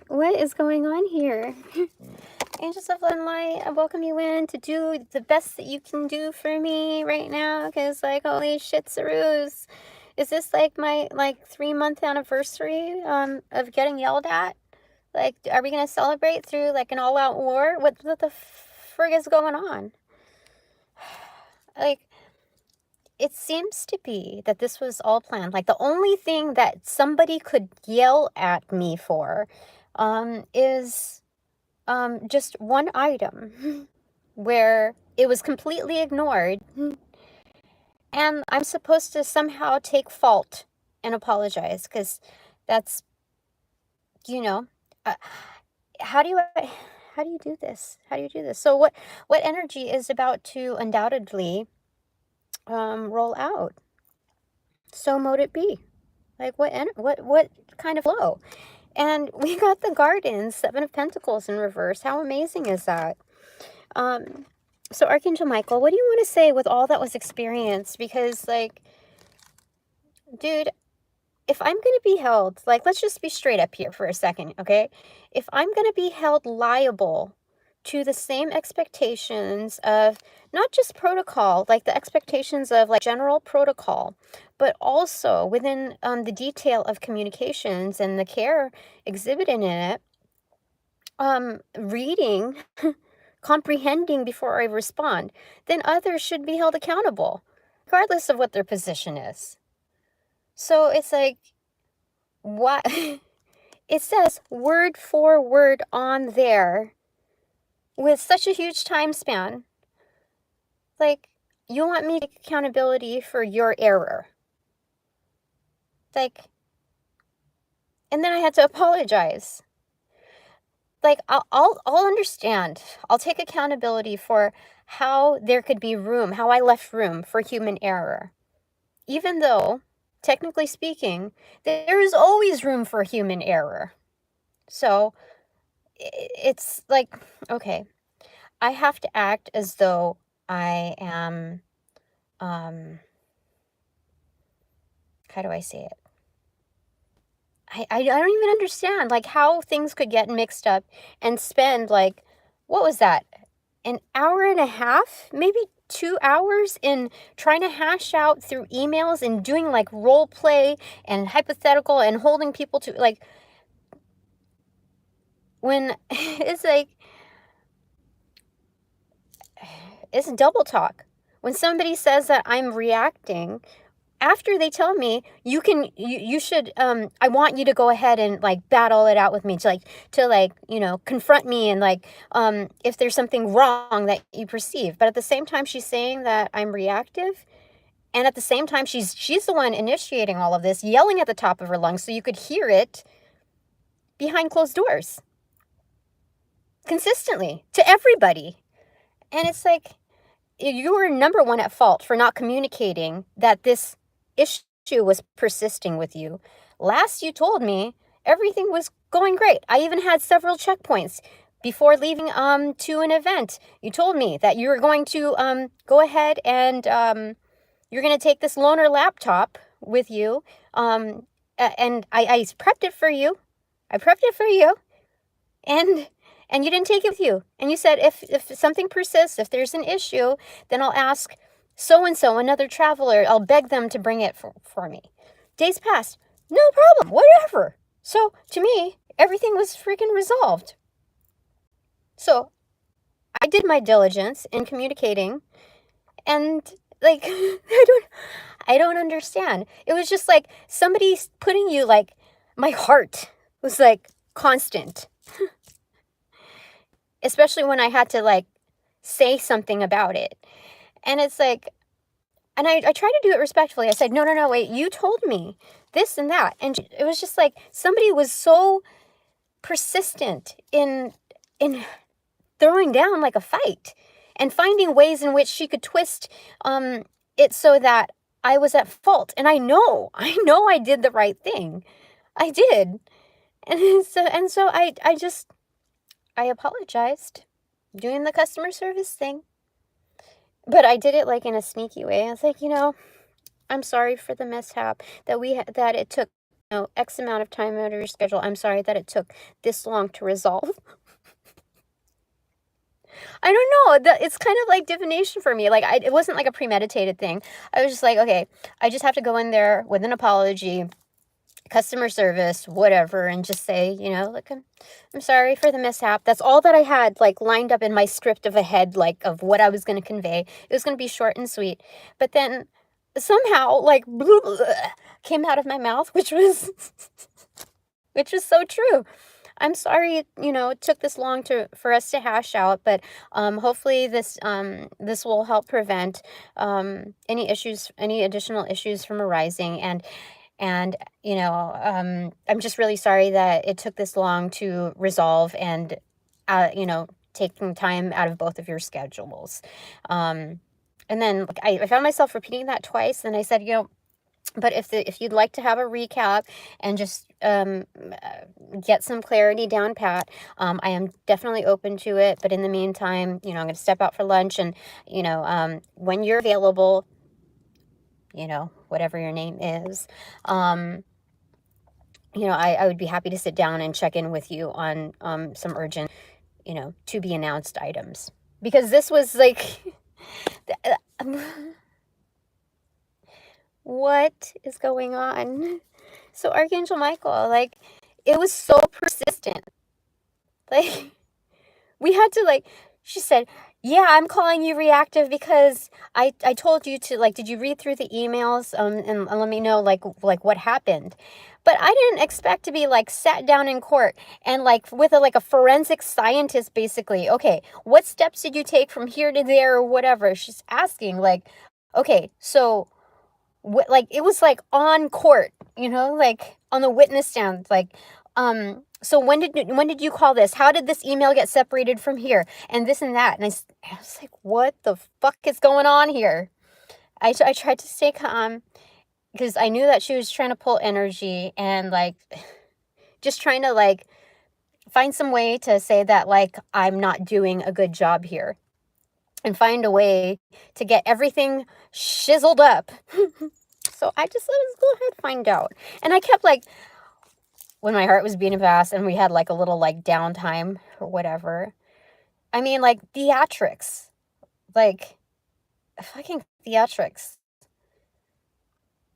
What is going on here? Angels of Love and Light, I welcome you in to do the best that you can do for me right now, because, like, holy shit, Saroos. Is this, like, my, 3-month anniversary, of getting yelled at? Like, are we gonna celebrate through, like, an all-out war? What the frig is going on? Like, it seems to be that this was all planned. Like, the only thing that somebody could yell at me for, is just one item where it was completely ignored, and I'm supposed to somehow take fault and apologize, because that's, you know, uh, how do you do this? How do you do this? So what energy is about to undoubtedly roll out? So mote it be. Like, what kind of flow? And we got the Gardens, 7 of Pentacles in reverse. How amazing is that? So Archangel Michael, what do you want to say with all that was experienced? Because, like, dude, if I'm going to be held, like, let's just be straight up here for a second, okay? If I'm going to be held liable to the same expectations of not just protocol, like the expectations of, like, general protocol, but also within the detail of communications and the care exhibited in it, reading, comprehending before I respond, then others should be held accountable, regardless of what their position is. So it's like, what? It says word for word on there with such a huge time span. Like, you want me to take accountability for your error. Like, and then I had to apologize. Like, I'll understand. I'll take accountability for how there could be room, how I left room for human error. Even though, technically speaking, there is always room for human error. So, it's like, okay, I have to act as though I am, how do I say it? I don't even understand, like, how things could get mixed up and spend, like, what was that? An hour and a half? Maybe 2 hours in trying to hash out through emails and doing, like, role play and hypothetical and holding people to, like, when it's like, it's double talk. When somebody says that I'm reacting, after they tell me, you should, I want you to go ahead and, like, battle it out with me, to you know, confront me, and, like, if there's something wrong that you perceive. But at the same time, she's saying that I'm reactive. And at the same time, she's the one initiating all of this, yelling at the top of her lungs so you could hear it behind closed doors. Consistently. To everybody. And it's like, you were number one at fault for not communicating that this issue was persisting with you. Last you told me, everything was going great. I even had several checkpoints before leaving to an event. You told me that you were going to go ahead and you're going to take this loaner laptop with you. And I prepped it for you. I prepped it for you. And you didn't take it with you. And you said, if something persists, if there's an issue, then I'll ask so-and-so, another traveler, I'll beg them to bring it for me. Days passed. No problem. Whatever. So, to me, everything was freaking resolved. So, I did my diligence in communicating. And, like, I don't understand. It was just like somebody putting you, like, my heart was, like, constant. Especially when I had to, like, say something about it. And it's like, and I tried to do it respectfully. I said, no, wait, you told me this and that. And it was just like, somebody was so persistent in throwing down like a fight and finding ways in which she could twist it so that I was at fault. And I know I did the right thing. I did. And so I apologized, doing the customer service thing. But I did it, like, in a sneaky way. I was like, I'm sorry for the mishap that it took know, X amount of time out of your schedule. I'm sorry that it took this long to resolve. I don't know. It's kind of like divination for me. Like, it wasn't like a premeditated thing. I was just like, okay, I just have to go in there with an apology, customer service, whatever, and just say, you know, look, I'm sorry for the mishap. That's all that I had, like, lined up in my script of a head, like, of what I was going to convey. It was going to be short and sweet. But then somehow, like, blah, blah, came out of my mouth, which was so true. I'm sorry, you know, it took this long for us to hash out, but hopefully this will help prevent any additional issues from arising. And you know, I'm just really sorry that it took this long to resolve, and you know, taking time out of both of your schedules. And then like, I found myself repeating that twice, and I said, you know, but if you'd like to have a recap and just get some clarity down pat, I am definitely open to it. But in the meantime, you know, I'm going to step out for lunch, and you know, when you're available, you know, whatever your name is, you know, I would be happy to sit down and check in with you on some urgent, you know, to be announced items, because this was like what is going on? So Archangel Michael, like, it was so persistent. Like, we had to, like, she said, yeah, I'm calling you reactive because I told you to, like, did you read through the emails and let me know, like what happened? But I didn't expect to be, like, sat down in court and, like, with a forensic scientist, basically. Okay, what steps did you take from here to there or whatever? She's asking, like, okay, so like, it was like on court, you know, like on the witness stand, like, so when did you call this? How did this email get separated from here? And this and that. And I was like, what the fuck is going on here? I tried to stay calm because I knew that she was trying to pull energy and, like, just trying to, like, find some way to say that, like, I'm not doing a good job here, and find a way to get everything shizzled up. So I just said, let's go ahead and find out. And I kept, like, when my heart was beating fast and we had, like, a little, like, downtime or whatever. I mean, like, theatrics. Like, fucking theatrics.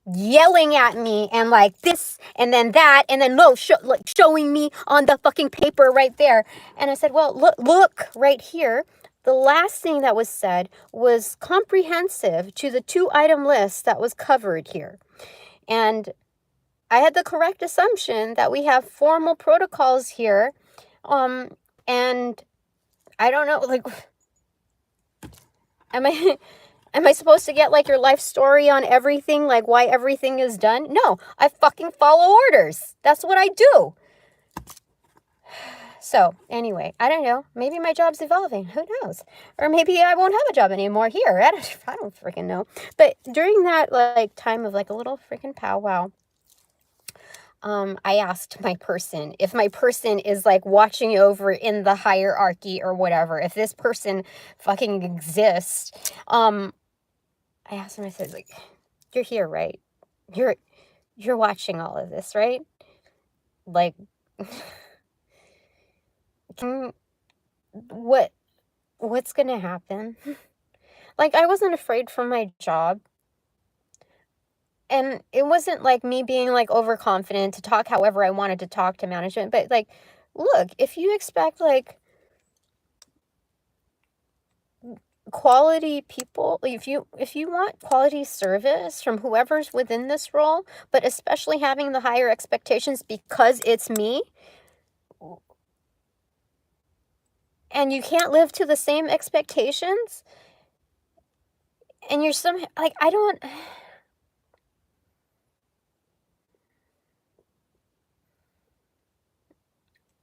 Yelling at me and, like, this and then that and then no, like, showing me on the fucking paper right there. And I said, well, look right here. The last thing that was said was comprehensive to the 2-item list that was covered here. And I had the correct assumption that we have formal protocols here. And I don't know, like, am I supposed to get, like, your life story on everything, like why everything is done? No, I fucking follow orders. That's what I do. So anyway, I don't know. Maybe my job's evolving. Who knows? Or maybe I won't have a job anymore here. I don't freaking know. But during that, like, time of, like, a little freaking powwow, I asked my person, if my person is, like, watching over in the hierarchy or whatever, if this person fucking exists, I asked him, I said, like, you're here, right? You're watching all of this, right? Like, what's gonna happen? Like, I wasn't afraid for my job. And it wasn't like me being, like, overconfident to talk however I wanted to talk to management, but, like, look, if you expect, like, quality people, if you want quality service from whoever's within this role, but especially having the higher expectations because it's me, and you can't live to the same expectations, and you're somehow, like,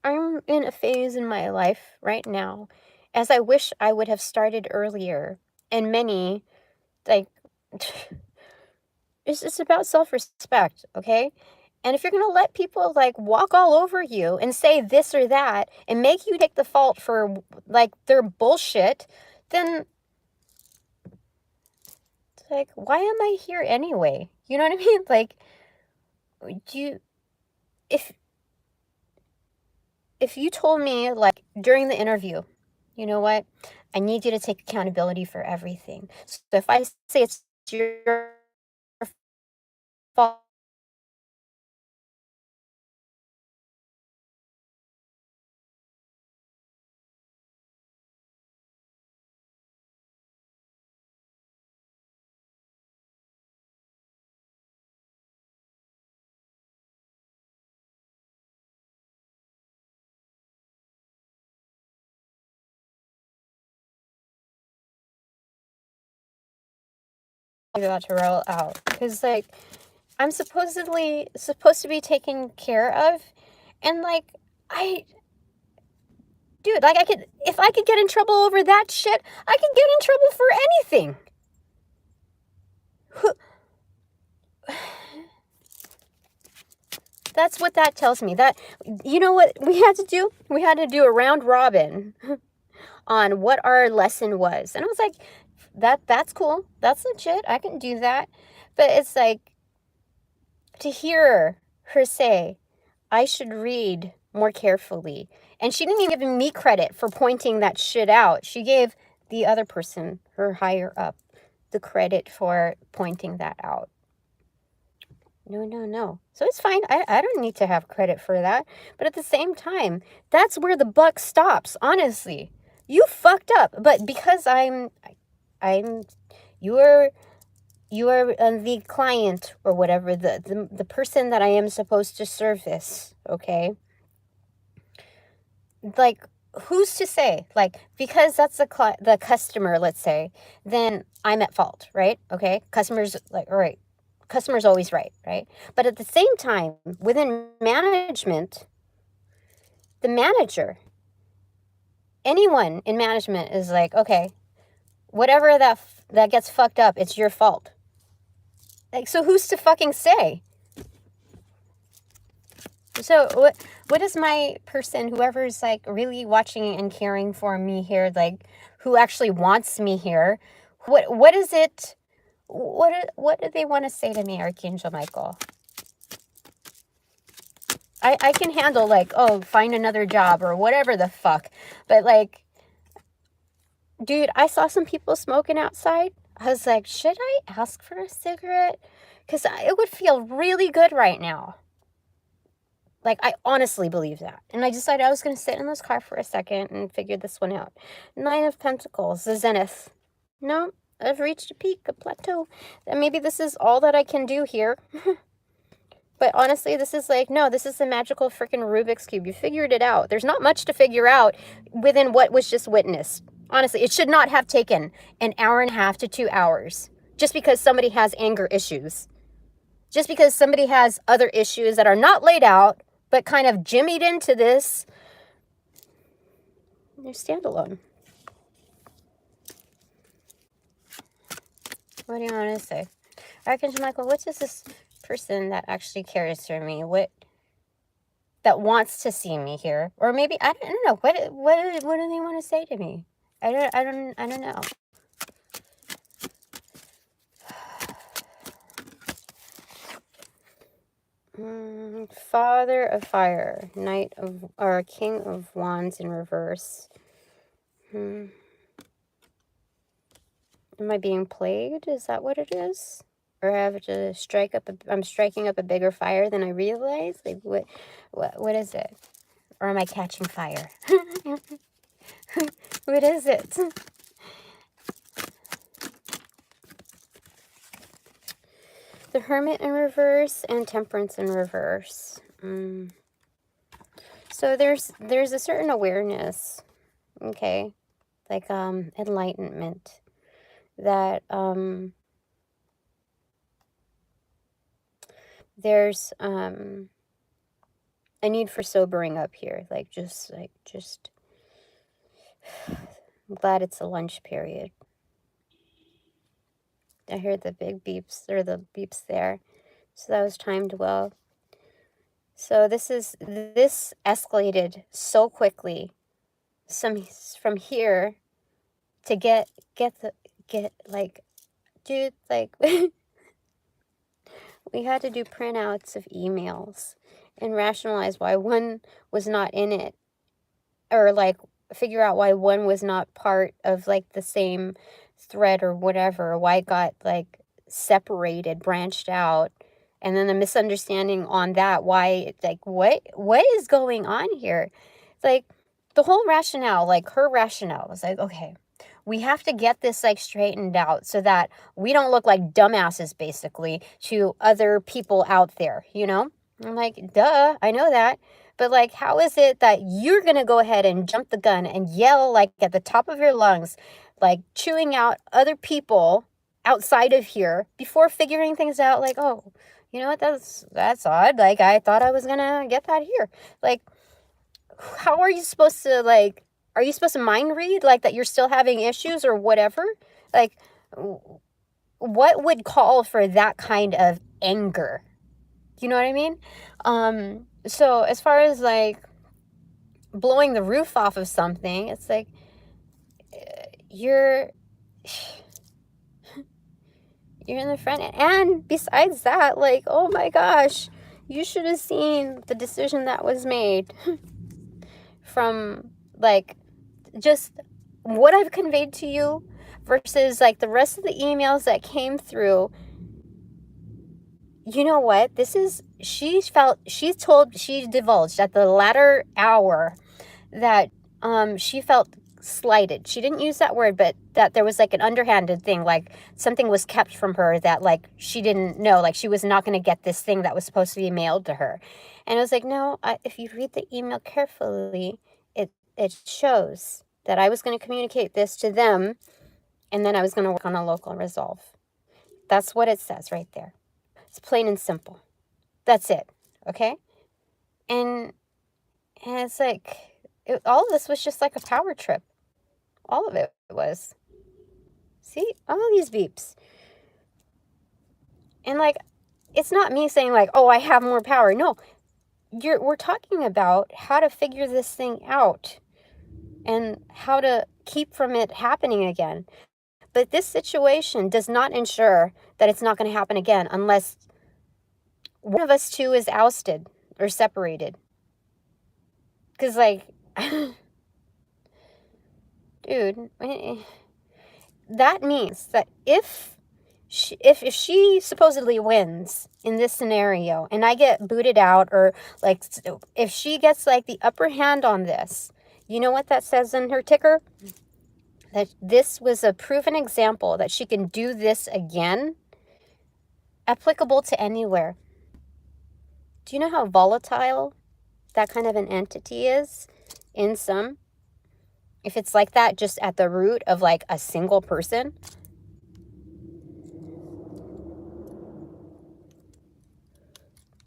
I'm in a phase in my life right now, as I wish I would have started earlier, and many, like, it's about self-respect, okay? And if you're gonna let people, like, walk all over you and say this or that and make you take the fault for, like, their bullshit, then it's like, why am I here anyway? You know what I mean? Like, do you if you told me, like, during the interview, you know what, I need you to take accountability for everything. So if I say it's your fault about to roll out, because, like, I'm supposedly supposed to be taken care of, and, like, dude, like, if I could get in trouble over that shit, I could get in trouble for anything. That's what that tells me. That, you know what we had to do? We had to do a round robin on what our lesson was. And I was like, that's cool. That's legit. I can do that. But it's like, to hear her say, I should read more carefully. And she didn't even give me credit for pointing that shit out. She gave the other person, her higher up, the credit for pointing that out. No. So it's fine. I don't need to have credit for that. But at the same time, that's where the buck stops, honestly. You fucked up. But because you are the client or whatever, the person that I am supposed to service, okay? Like, who's to say? Like, because that's the customer, let's say, then I'm at fault, right? Okay? Customers, like, all right. Customer's always right? But at the same time, within management, the manager, anyone in management is like, okay, whatever that gets fucked up, it's your fault. Like, so who's to fucking say? So what is my person, whoever's, like, really watching and caring for me here, like, who actually wants me here, what is it? What do they want to say to me, Archangel Michael? I can handle, like, oh, find another job or whatever the fuck. But, like, dude, I saw some people smoking outside. I was like, should I ask for a cigarette? Because it would feel really good right now. Like, I honestly believe that. And I decided I was going to sit in this car for a second and figure this one out. Nine of Pentacles, the Zenith. No, I've reached a peak, a plateau. And maybe this is all that I can do here. But honestly, this is like, no, this is the magical freaking Rubik's Cube. You figured it out. There's not much to figure out within what was just witnessed. Honestly, it should not have taken an hour and a half to 2 hours just because somebody has anger issues. Just because somebody has other issues that are not laid out, but kind of jimmied into this. They're standalone. What do you want to say? Archangel Michael, what does this person that actually cares for me, that wants to see me here, or maybe I don't know, what do they want to say to me? I don't know. Father of Fire, Knight of, or King of Wands in reverse. Am I being played? Is that what it is? Or I have to strike up I'm striking up a bigger fire than I realize? Like, what is it? Or am I catching fire? What is it? The Hermit in reverse and Temperance in reverse. So there's a certain awareness, okay, like enlightenment, that there's a need for sobering up here, like just I'm glad it's a lunch period. I heard the big beeps, or the beeps there, so that was timed well. So this escalated so quickly. From here to get like, dude, like we had to do printouts of emails, and rationalize why one was not in it, or like figure out why one was not part of like the same thread or whatever, why it got like separated, branched out, and then the misunderstanding on that, why, like, what is going on here? Like, the whole rationale, like her rationale was like, okay, we have to get this like straightened out so that we don't look like dumbasses basically to other people out there, you know? I'm like, duh, I know that. But like, how is it that you're going to go ahead and jump the gun and yell like at the top of your lungs, like chewing out other people outside of here before figuring things out? Like, oh, you know what? That's odd. Like, I thought I was going to get that here. Like, how are you supposed to, like, are you supposed to mind read like that you're still having issues or whatever? Like, what would call for that kind of anger? You know what I mean? So as far as like blowing the roof off of something, it's like you're in the front end. And besides that, like, oh my gosh, you should have seen the decision that was made from like just what I've conveyed to you versus like the rest of the emails that came through. You know what? This is, she divulged at the latter hour that she felt slighted. She didn't use that word, but that there was like an underhanded thing, like something was kept from her that like she didn't know, like she was not going to get this thing that was supposed to be mailed to her. And I was like, no, if you read the email carefully, it shows that I was going to communicate this to them, and then I was going to work on a local resolve. That's what it says right there. It's plain and simple. That's it. Okay? And it's like, all of this was just like a power trip. All of it was. See? All these beeps. And like, it's not me saying like, oh, I have more power. No. We're talking about how to figure this thing out and how to keep from it happening again. But this situation does not ensure that it's not going to happen again unless one of us two is ousted or separated. Because, like, dude, that means that if she supposedly wins in this scenario and I get booted out, or like if she gets like the upper hand on this, you know what that says in her ticker? That this was a proven example that she can do this again, applicable to anywhere. Do you know how volatile that kind of an entity is in some? If it's like that just at the root of like a single person.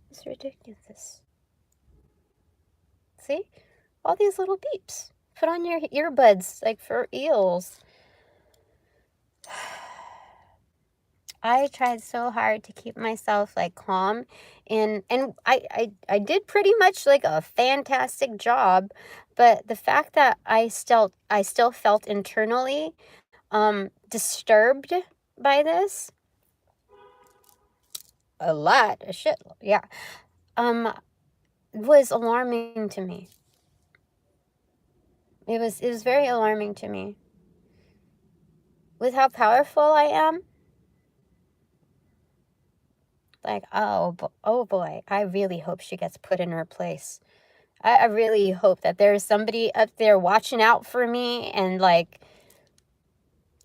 It's ridiculous. See? All these little beeps. Put on your earbuds, like for eels. I tried so hard to keep myself like calm, and I did pretty much like a fantastic job, but the fact that I still felt internally disturbed by this a shit, yeah, was alarming to me. It was very alarming to me. With how powerful I am, like, oh boy, I really hope she gets put in her place. I really hope that there's somebody up there watching out for me and like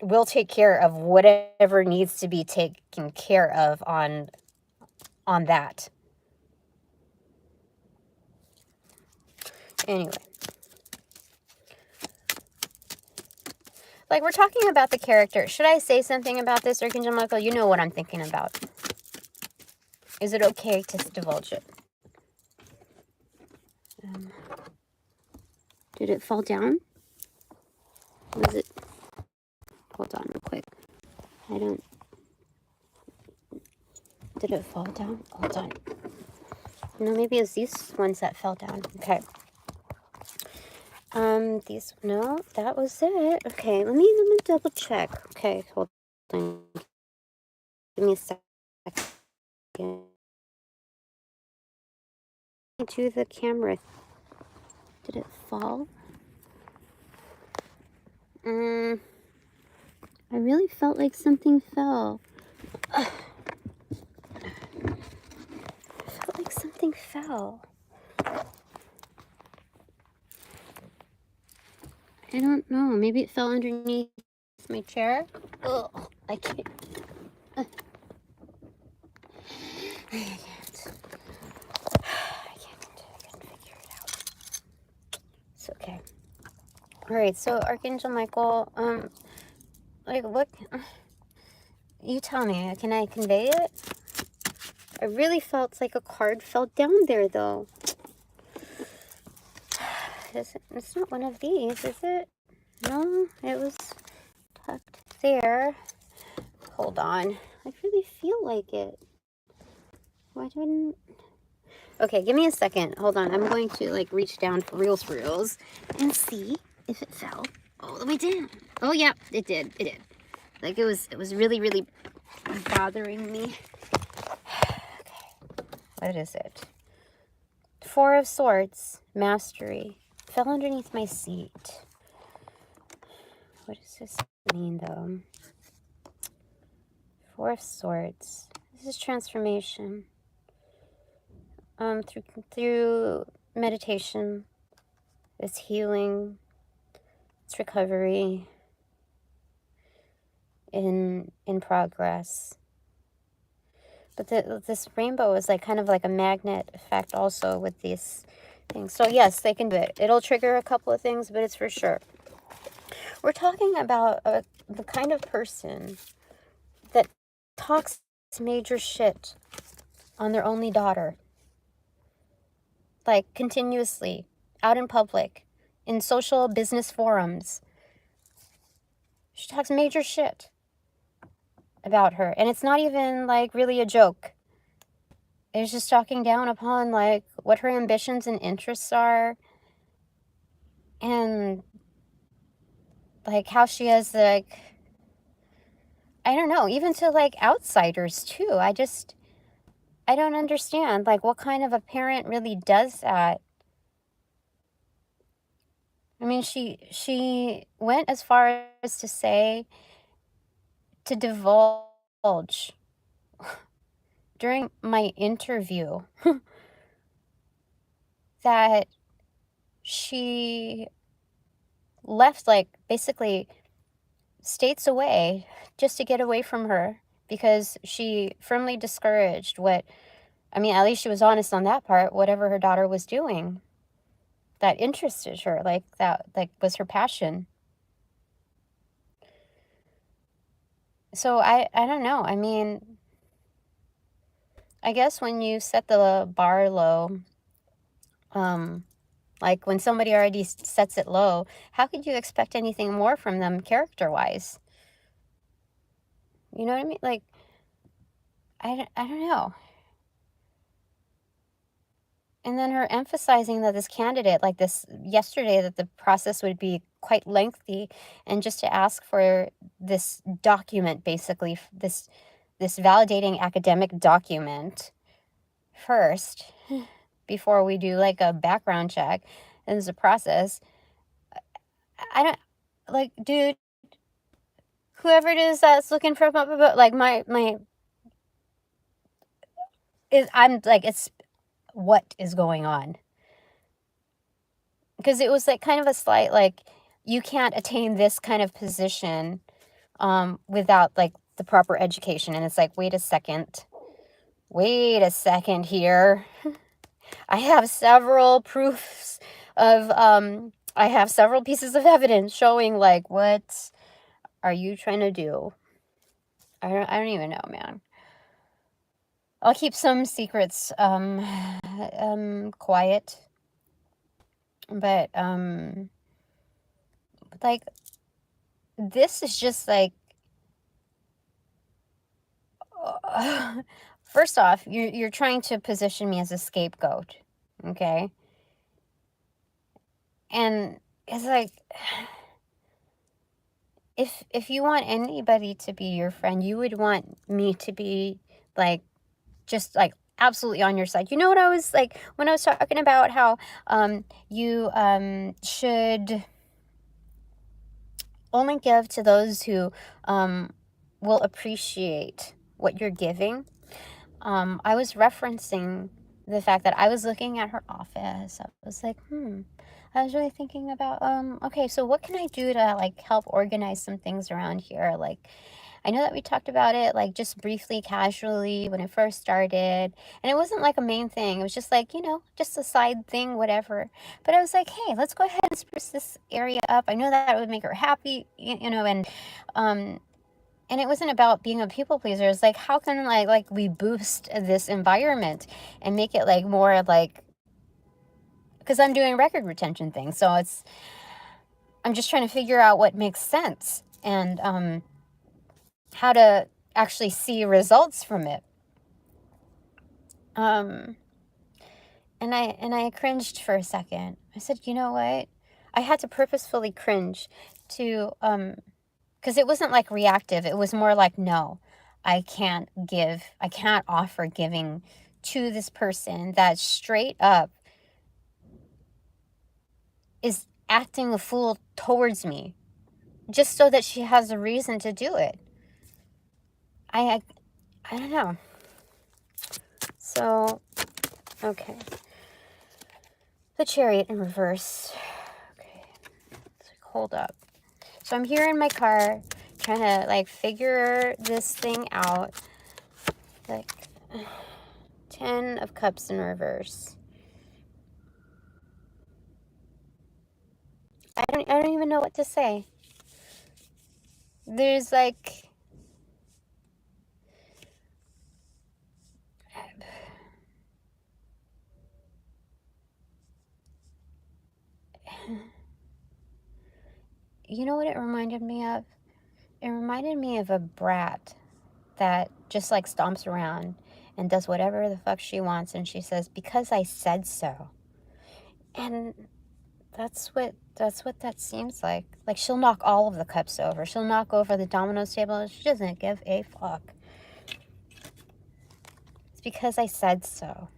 will take care of whatever needs to be taken care of on that. Anyway. Like, we're talking about the character. Should I say something about this, Archangel Michael? You know what I'm thinking about. Is it okay to divulge it? Did it fall down? Was it? Hold on real quick. I don't... Did it fall down? Hold on. No, maybe it's these ones that fell down. Okay. These... No, that was it. Okay, let me double check. Okay, hold on. Give me a second. to the camera. Did it fall? I really felt like something fell. I felt like something fell. I don't know. Maybe it fell underneath my chair. Ugh, I can't. I can't. I can't figure it out. It's okay. All right. So Archangel Michael, like what? You tell me. Can I convey it? I really felt like a card fell down there, though. It's not one of these, is it? No, it was tucked there. Hold on. I really feel like it. Why didn't... Okay, give me a second. Hold on. I'm going to, like, reach down for reals and see if it fell all the way down. Oh, yeah, it did. It did. Like, it was really, really bothering me. Okay. What is it? Four of Swords. Mastery. Fell underneath my seat. What does this mean, though? Four of Swords. This is transformation. Through meditation, it's healing, it's recovery in progress. But this rainbow is like kind of like a magnet effect also with these things. So yes, they can do it. It'll trigger a couple of things, but it's for sure. We're talking about the kind of person that talks major shit on their only daughter. Like, continuously, out in public, in social business forums. She talks major shit about her. And it's not even, like, really a joke. It's just talking down upon, like, what her ambitions and interests are. And, like, how she has, like, I don't know, even to, like, outsiders, too. I don't understand, like, what kind of a parent really does that. I mean, she went as far as to say, to divulge during my interview that she left, like, basically states away just to get away from her because she firmly discouraged what, I mean, at least she was honest on that part, whatever her daughter was doing that interested her, like, that, like, was her passion. So I don't know. I mean, I guess when you set the bar low, like when somebody already sets it low, how could you expect anything more from them character-wise? You know what I mean? Like, I don't know. And then her emphasizing that this candidate, like this yesterday, that the process would be quite lengthy, and just to ask for this document, basically, this validating academic document first, before we do like a background check, and there's a process. I don't, like, dude, whoever it is that's looking for, like, I'm like, it's, what is going on? Because it was like kind of a slight, like, you can't attain this kind of position without like the proper education. And it's like, wait a second here. I have several proofs of, I have several pieces of evidence showing, like, what are you trying to do? I don't even know, man. I'll keep some secrets quiet. But like, this is just like, first off, you're trying to position me as a scapegoat, okay? And it's like, if you want anybody to be your friend, you would want me to be like, just like absolutely on your side. You know what I was like, when I was talking about how you should only give to those who will appreciate what you're giving. I was referencing the fact that I was looking at her office. I was like, I was really thinking about, okay, so what can I do to like help organize some things around here? Like, I know that we talked about it like just briefly, casually when it first started, and it wasn't like a main thing. It was just like, just a side thing, whatever. But I was like, hey, let's go ahead and spruce this area up. I know that would make her happy, and it wasn't about being a people pleaser. It's like, how can like we boost this environment and make it like more like, because I'm doing record retention things, so I'm just trying to figure out what makes sense and how to actually see results from it. And I cringed for a second. I said, you know what? I had to purposefully cringe to because it wasn't like reactive. It was more like, no, I can't offer giving to this person that straight up is acting a fool towards me just so that she has a reason to do it. I don't know. So, okay. The Chariot in reverse. Okay. It's like, hold up. So I'm here in my car trying to like figure this thing out. Like 10 of Cups in reverse. I don't even know what to say. There's like you know what it reminded me of? It reminded me of a brat that just like stomps around and does whatever the fuck she wants, and she says, because I said so. And that's what that seems like. Like, she'll knock all of the cups over. She'll knock over the dominoes table. She doesn't give a fuck. It's because I said so.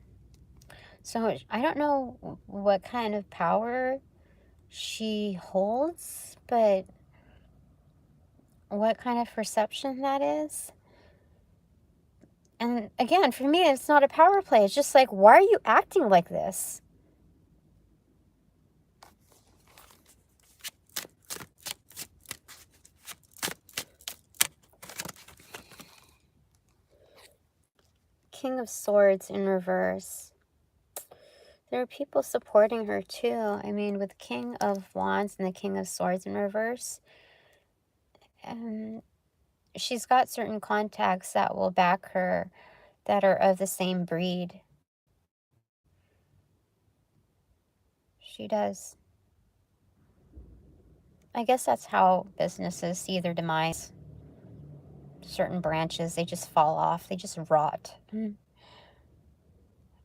So I don't know what kind of power she holds, but what kind of perception that is. And again, for me, it's not a power play. It's just like, why are you acting like this? King of Swords in reverse. There are people supporting her too. I mean, with King of Wands and the King of Swords in reverse, she's got certain contacts that will back her that are of the same breed. She does. I guess that's how businesses see their demise. Certain branches, they just fall off. They just rot.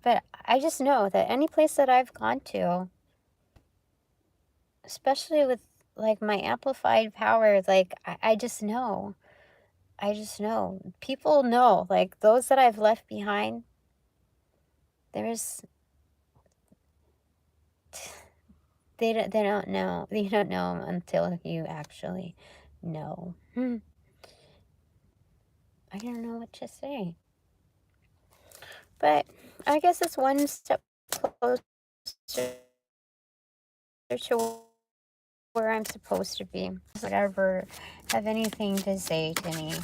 But I just know that any place that I've gone to, especially with like my amplified power, like I just know. I just know. People know. Like those that I've left behind, they don't know. You don't know until you actually know. I don't know what to say. But I guess it's one step closer to where I'm supposed to be. Does ever have anything to say to me?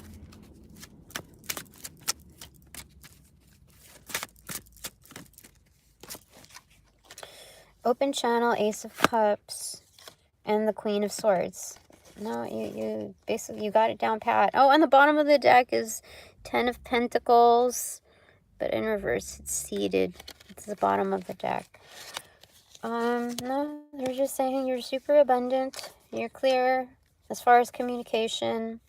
Open channel, Ace of Cups, and the Queen of Swords. No, you basically, you got it down pat. Oh, and the bottom of the deck is 10 of Pentacles, but in reverse, it's seated. It's the bottom of the deck. No, they're just saying you're super abundant. You're clear as far as communication.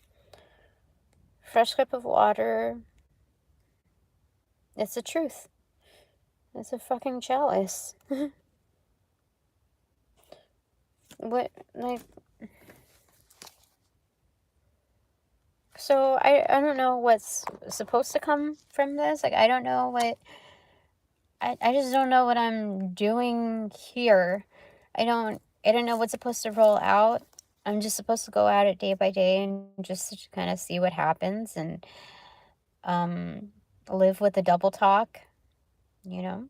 Fresh cup of water. It's the truth. It's a fucking chalice. What, like... So, I don't know what's supposed to come from this. Like, I don't know what I just don't know what I'm doing here. I don't know what's supposed to roll out. I'm just supposed to go at it day by day and just kind of see what happens and um live with the double talk, you know?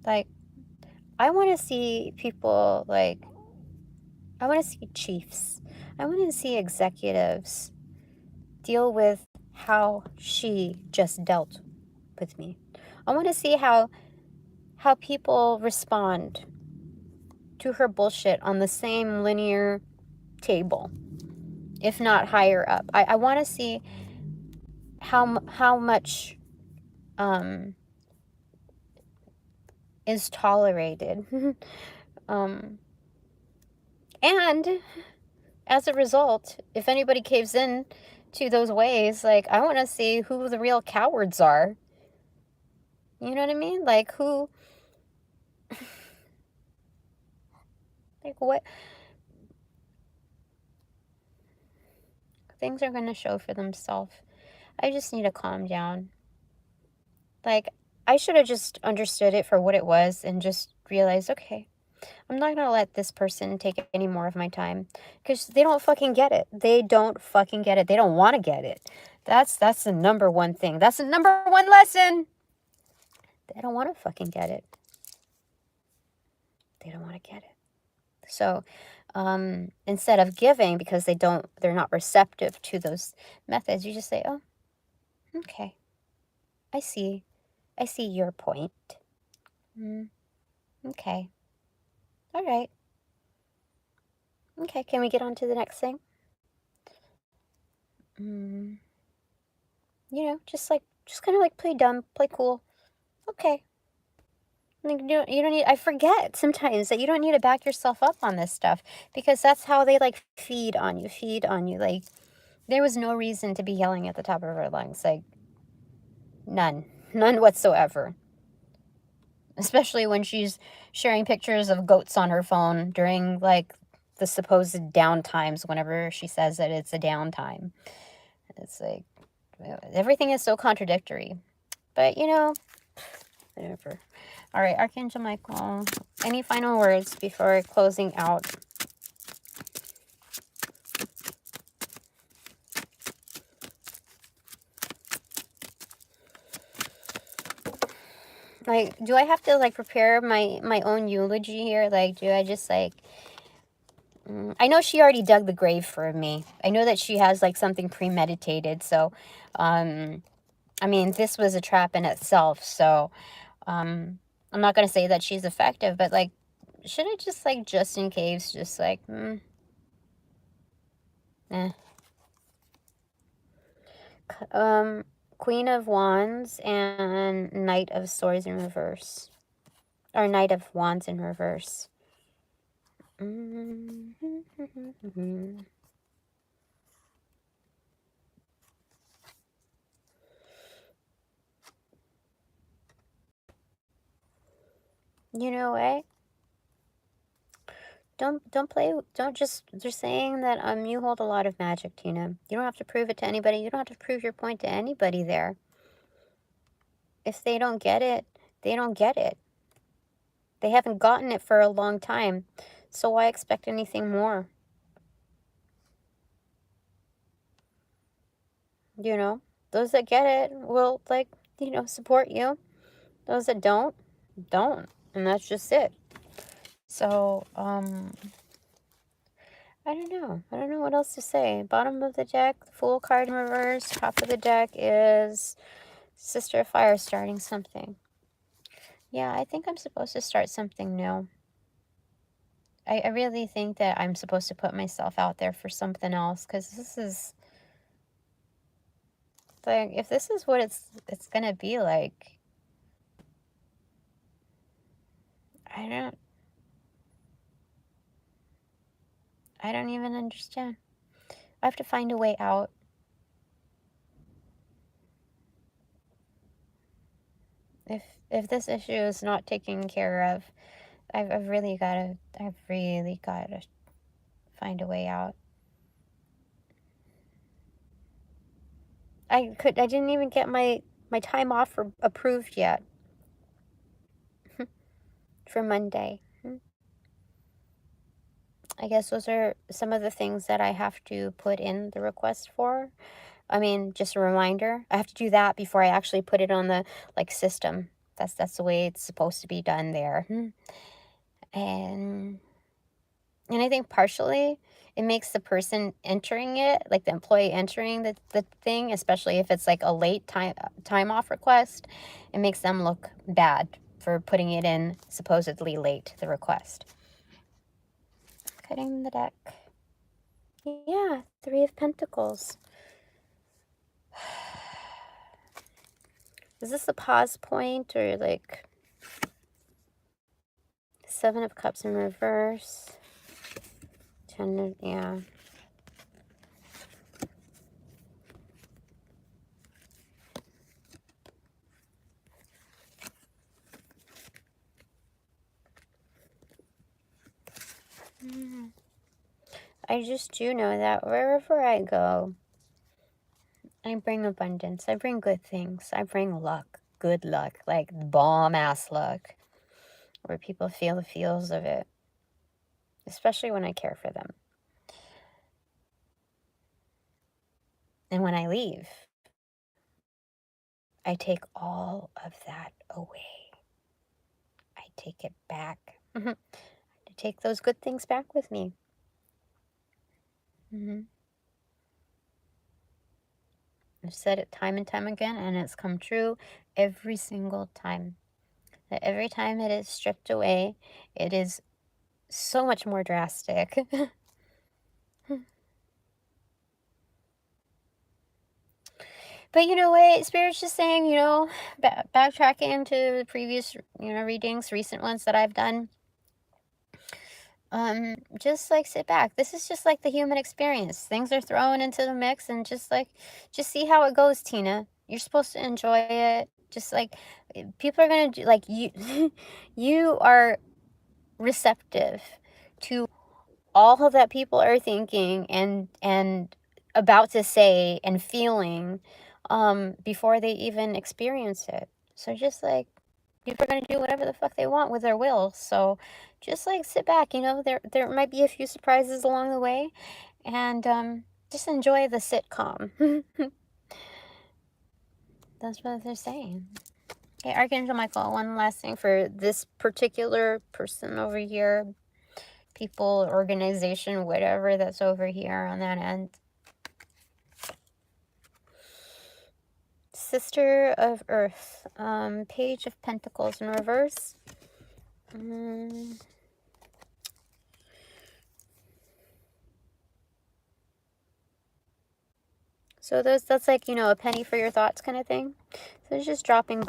Like I want to see people like I want to see chiefs. I want to see executives deal with how she just dealt with me. I want to see how people respond to her bullshit on the same linear table, if not higher up. I want to see how much is tolerated. um, and as a result, if anybody caves in to those ways, like I want to see who the real cowards are. You know what I mean? Like who, like what things are going to show for themselves. I just need to calm down. Like I should have just understood it for what it was and just realized, okay, I'm not gonna let this person take any more of my time because they don't fucking get it. They don't fucking get it. They don't want to get it. That's the number one thing. That's the number one lesson. They don't want to fucking get it. They don't want to get it. So instead of giving because they're not receptive to those methods, you just say, oh, okay, I see your point. Okay. All right. Okay, can we get on to the next thing? You know, just kind of like play dumb, play cool. Okay. Like, you don't need, I forget sometimes that you don't need to back yourself up on this stuff because that's how they like feed on you. Like, there was no reason to be yelling at the top of her lungs. Like, none whatsoever. Especially when she's sharing pictures of goats on her phone during like the supposed down times whenever she says that it's a downtime. It's like, everything is so contradictory. But, you know, whatever. All right, Archangel Michael, any final words before closing out? Like, do I have to, like, prepare my own eulogy here? Like, do I just, like... I know she already dug the grave for me. I know that she has, like, something premeditated. So, I mean, this was a trap in itself. So, I'm not going to say that she's effective. But, like, should I just, like, just in case, just, like, Queen of Wands and Knight of Swords in reverse. Or Knight of Wands in reverse. You know what? They're saying that you hold a lot of magic, Tina. You don't have to prove it to anybody. You don't have to prove your point to anybody there. If they don't get it, they don't get it. They haven't gotten it for a long time. So why expect anything more? You know, those that get it will, like, you know, support you. Those that don't. And that's just it. So, I don't know. I don't know what else to say. Bottom of the deck, the Fool card in reverse. Top of the deck is Sister of Fire starting something. Yeah, I think I'm supposed to start something new. I really think that I'm supposed to put myself out there for something else, because this is, like, if this is what it's gonna be like, I don't even understand. I have to find a way out. If this issue is not taken care of, I've really gotta find a way out. I didn't even get my my time off approved yet for Monday. I guess those are some of the things that I have to put in the request for. I mean, just a reminder. I have to do that before I actually put it on the system. That's the way it's supposed to be done there. And I think partially it makes the person entering it, like the employee entering the thing, especially if it's like a late time off request, it makes them look bad for putting it in supposedly late, the request. Cutting the deck. Yeah, 3 of Pentacles. Is this a pause point or like 7 of Cups in reverse? 10 of, yeah. I just do know that wherever I go, I bring abundance. I bring good things. I bring luck. Good luck. Like bomb-ass luck. Where people feel the feels of it. Especially when I care for them. And when I leave, I take all of that away. I take it back. I take those good things back with me. I've said it time and time again, and it's come true every single time. That every time it is stripped away, it is so much more drastic. But you know what? Spirit's just saying, you know, backtracking to the previous, you know, readings, recent ones that I've done. Just like sit back. This is just like the human experience. Things are thrown into the mix and just see how it goes, Tina. You're supposed to enjoy it. Just like people are gonna do, like you you are receptive to all that people are thinking and about to say and feeling before they even experience it. So just like people are going to do whatever the fuck they want with their will. So just like sit back, you know, there might be a few surprises along the way, and just enjoy the sitcom. That's what they're saying. Okay, Archangel Michael, one last thing for this particular person over here, people, organization, whatever that's over here on that end. Sister of Earth, Page of Pentacles in reverse. So that's like, you know, a penny for your thoughts kind of thing. So it's just dropping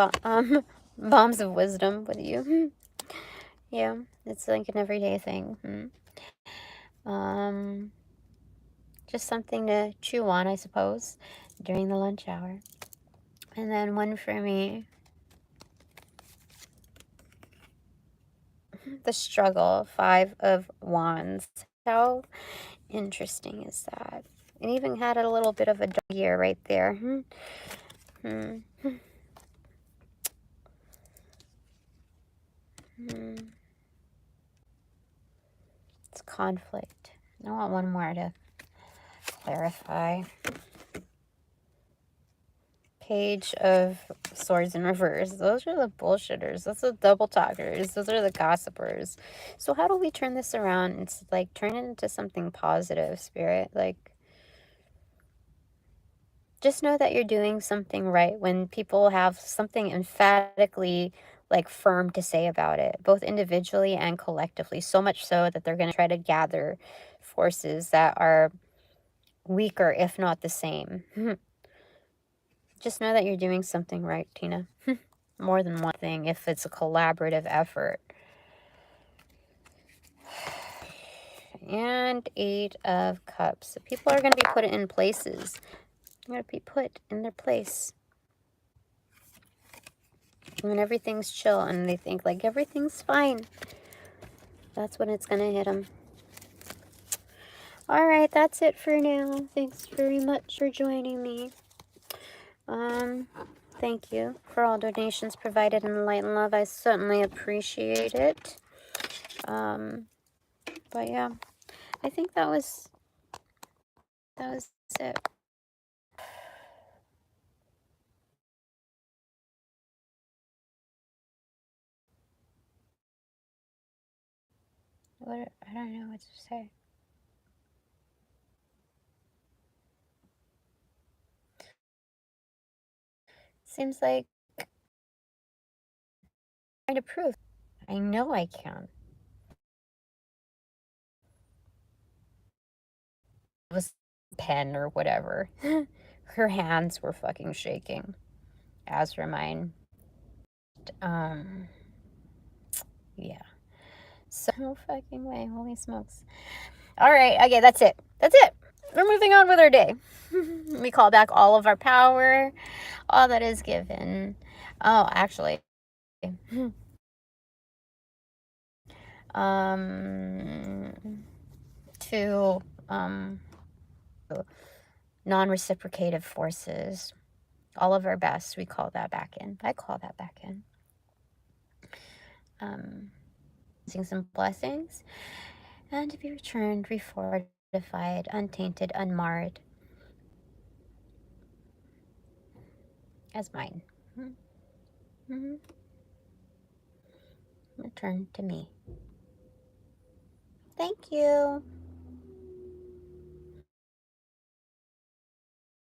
bombs of wisdom with you. Yeah, it's like an everyday thing. Just something to chew on, I suppose, during the lunch hour. And then one for me. The struggle, 5 of Wands. How interesting is that? It even had a little bit of a dog ear right there. It's conflict. I want one more to clarify. Page of Swords in reverse. Those are the bullshitters. Those are the double talkers. Those are the gossipers. So how do we turn this around and like turn it into something positive, Spirit? Like, just know that you're doing something right when people have something emphatically like firm to say about it, both individually and collectively. So much so that they're going to try to gather forces that are weaker, if not the same. Just know that you're doing something right, Tina. More than one thing if it's a collaborative effort. And 8 of Cups. So people are going to be put in places. They're going to be put in their place. When everything's chill and they think like everything's fine, that's when it's going to hit them. Alright, that's it for now. Thanks very much for joining me. Thank you for all donations provided in light and love. I certainly appreciate it. But yeah, I think that was it. I don't know what to say. Seems like I'm trying to prove. I know I can. It was pen or whatever. Her hands were fucking shaking, as were mine. Yeah. So no fucking way. Holy smokes. All right. Okay, that's it. That's it. We're moving on with our day. We call back all of our power, all that is given. Oh, actually. To non-reciprocative forces, all of our best, we call that back in. I call that back in. Some blessings, and to be returned, refortified, untainted, unmarred, as mine. Return to me. Thank you.